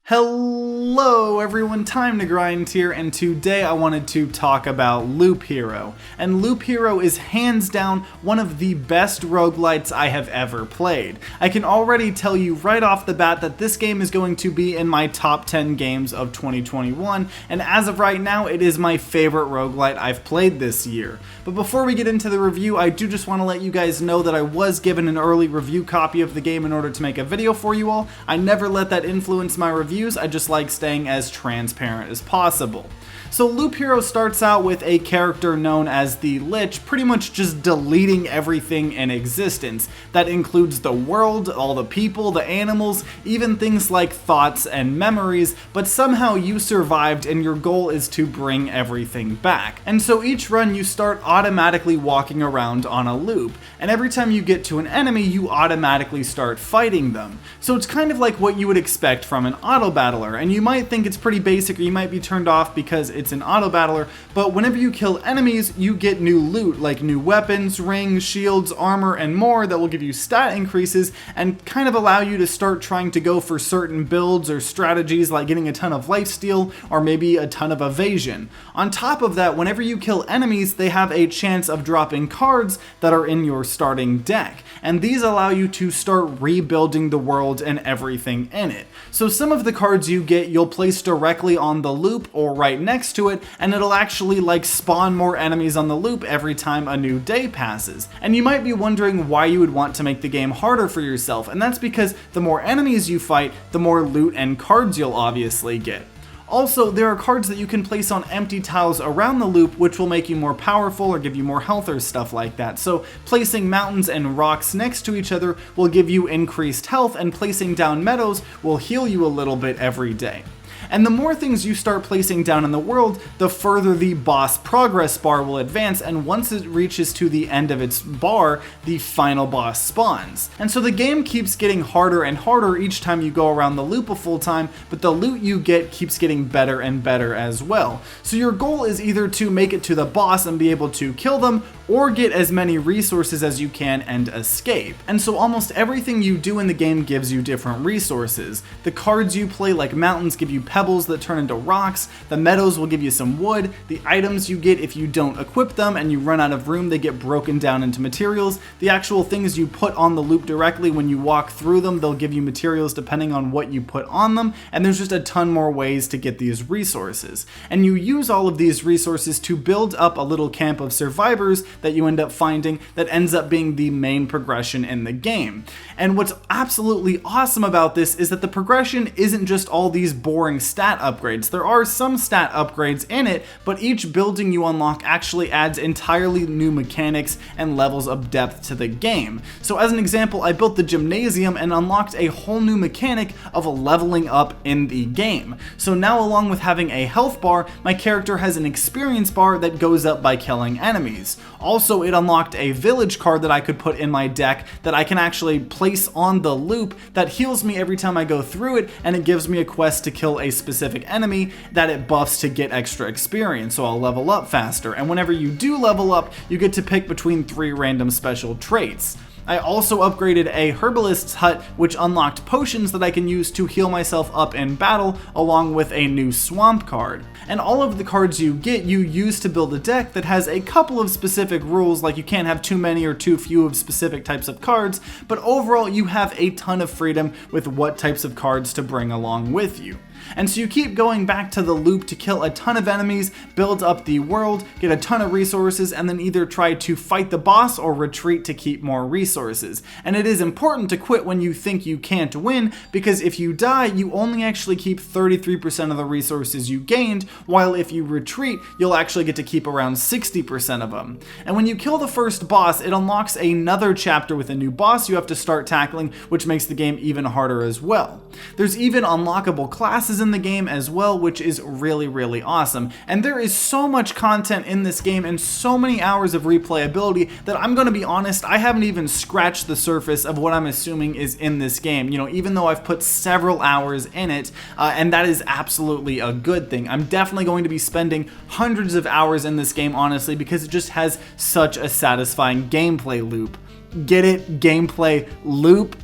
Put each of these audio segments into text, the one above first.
Hello everyone, Time to Grind here, and today I wanted to talk about Loop Hero. And Loop Hero is hands down one of the best roguelites I have ever played. I can already tell you right off the bat that this game is going to be in my top 10 games of 2021, and as of right now it is my favorite roguelite I've played this year. But before we get into the review, I do just want to let you guys know that I was given an early review copy of the game in order to make a video for you all. I never let that influence my review. I just like staying as transparent as possible. So Loop Hero starts out with a character known as the Lich pretty much just deleting everything in existence. That includes the world, all the people, the animals, even things like thoughts and memories, but somehow you survived and your goal is to bring everything back. And so each run you start automatically walking around on a loop, and every time you get to an enemy you automatically start fighting them. So it's kind of like what you would expect from an auto battler, and you might think it's pretty basic or you might be turned off because it's an auto battler, but whenever you kill enemies you get new loot like new weapons, rings, shields, armor, and more that will give you stat increases and kind of allow you to start trying to go for certain builds or strategies like getting a ton of lifesteal or maybe a ton of evasion. On top of that, whenever you kill enemies they have a chance of dropping cards that are in your starting deck, and these allow you to start rebuilding the world and everything in it. So some of the cards you get you'll place directly on the loop or right next to it, and it'll actually like spawn more enemies on the loop every time a new day passes. And you might be wondering why you would want to make the game harder for yourself, and that's because the more enemies you fight, the more loot and cards you'll obviously get. Also, there are cards that you can place on empty tiles around the loop which will make you more powerful or give you more health or stuff like that. So placing mountains and rocks next to each other will give you increased health, and placing down meadows will heal you a little bit every day. And the more things you start placing down in the world, the further the boss progress bar will advance, and once it reaches to the end of its bar, the final boss spawns. And so the game keeps getting harder and harder each time you go around the loop a full time, but the loot you get keeps getting better and better as well. So your goal is either to make it to the boss and be able to kill them, or get as many resources as you can and escape. And so almost everything you do in the game gives you different resources. The cards you play like mountains give you pebbles that turn into rocks, the meadows will give you some wood, the items you get if you don't equip them and you run out of room they get broken down into materials, the actual things you put on the loop directly when you walk through them they'll give you materials depending on what you put on them, and there's just a ton more ways to get these resources. And you use all of these resources to build up a little camp of survivors that you end up finding that ends up being the main progression in the game. And what's absolutely awesome about this is that the progression isn't just all these boring stat upgrades. There are some stat upgrades in it, but each building you unlock actually adds entirely new mechanics and levels of depth to the game. So as an example, I built the gymnasium and unlocked a whole new mechanic of leveling up in the game. So now, along with having a health bar, my character has an experience bar that goes up by killing enemies. Also, it unlocked a village card that I could put in my deck that I can actually place on the loop that heals me every time I go through it, and it gives me a quest to kill a specific enemy that it buffs to get extra experience, so I'll level up faster. And whenever you do level up, you get to pick between 3 random special traits. I also upgraded a herbalist's hut which unlocked potions that I can use to heal myself up in battle, along with a new swamp card. And all of the cards you get you use to build a deck that has a couple of specific rules, like you can't have too many or too few of specific types of cards, but overall you have a ton of freedom with what types of cards to bring along with you. And so you keep going back to the loop to kill a ton of enemies, build up the world, get a ton of resources, and then either try to fight the boss or retreat to keep more resources. And it is important to quit when you think you can't win, because if you die, you only actually keep 33% of the resources you gained, while if you retreat, you'll actually get to keep around 60% of them. And when you kill the first boss, it unlocks another chapter with a new boss you have to start tackling, which makes the game even harder as well. There's even unlockable classes in the game as well, which is really awesome. And there is so much content in this game and so many hours of replayability that I'm gonna be honest, I haven't even scratched the surface of what I'm assuming is in this game, you know, even though I've put several hours in it, and that is absolutely a good thing. I'm definitely going to be spending hundreds of hours in this game, honestly, because it just has such a satisfying gameplay loop. Get it? Gameplay loop?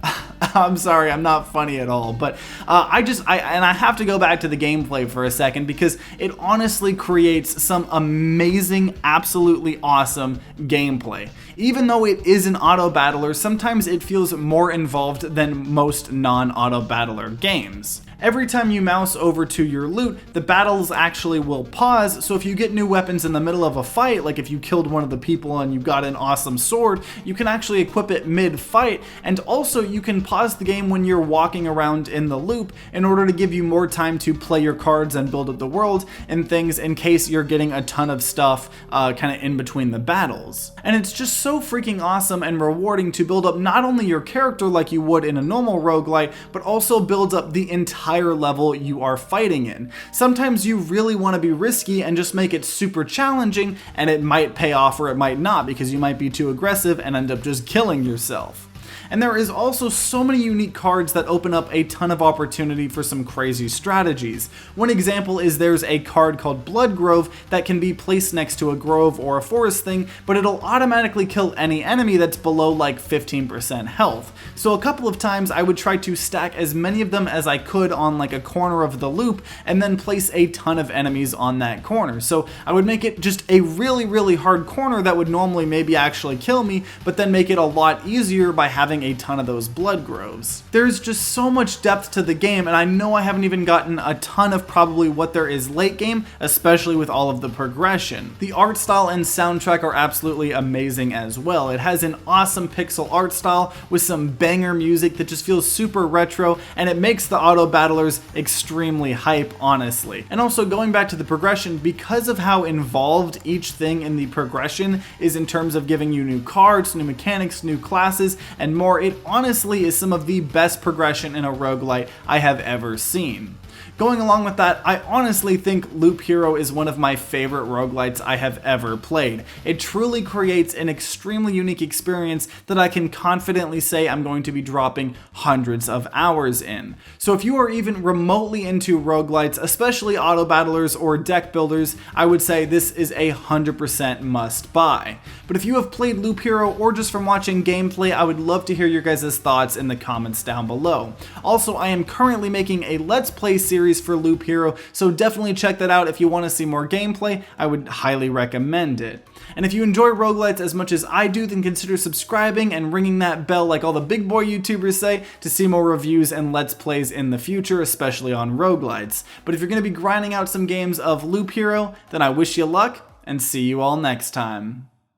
I'm sorry, I'm not funny at all, but I have to go back to the gameplay for a second because it honestly creates some amazing, absolutely awesome gameplay. Even though it is an auto battler, sometimes it feels more involved than most non-auto battler games. Every time you mouse over to your loot, the battles actually will pause, so if you get new weapons in the middle of a fight, like if you killed one of the people and you got an awesome sword, you can actually equip it mid-fight, and also you can pause the game when you're walking around in the loop in order to give you more time to play your cards and build up the world and things in case you're getting a ton of stuff kind of in between the battles. And it's just so freaking awesome and rewarding to build up not only your character like you would in a normal roguelite, but also builds up the entire level you are fighting in. Sometimes you really want to be risky and just make it super challenging, and it might pay off or it might not because you might be too aggressive and end up just killing yourself. And there is also so many unique cards that open up a ton of opportunity for some crazy strategies. One example is there's a card called Blood Grove that can be placed next to a grove or a forest thing, but it'll automatically kill any enemy that's below like 15% health. So a couple of times I would try to stack as many of them as I could on like a corner of the loop and then place a ton of enemies on that corner. So I would make it just a really hard corner that would normally maybe actually kill me, but then make it a lot easier by having a ton of those blood groves. There's just so much depth to the game, and I know I haven't even gotten a ton of probably what there is late game, especially with all of the progression. The art style and soundtrack are absolutely amazing as well. It has an awesome pixel art style with some banger music that just feels super retro, and it makes the auto battlers extremely hype, honestly. And also going back to the progression, because of how involved each thing in the progression is in terms of giving you new cards, new mechanics, new classes, and more, it honestly is some of the best progression in a roguelite I have ever seen. Going along with that, I honestly think Loop Hero is one of my favorite roguelites I have ever played. It truly creates an extremely unique experience that I can confidently say I'm going to be dropping hundreds of hours in. So if you are even remotely into roguelites, especially auto battlers or deck builders, I would say this is a 100% must buy. But if you have played Loop Hero or just from watching gameplay, I would love to hear your guys' thoughts in the comments down below. Also, I am currently making a Let's Play series for Loop Hero, so definitely check that out if you want to see more gameplay. I would highly recommend it. And if you enjoy roguelites as much as I do, then consider subscribing and ringing that bell like all the big boy YouTubers say to see more reviews and Let's Plays in the future, especially on roguelites. But if you're going to be grinding out some games of Loop Hero, then I wish you luck and see you all next time.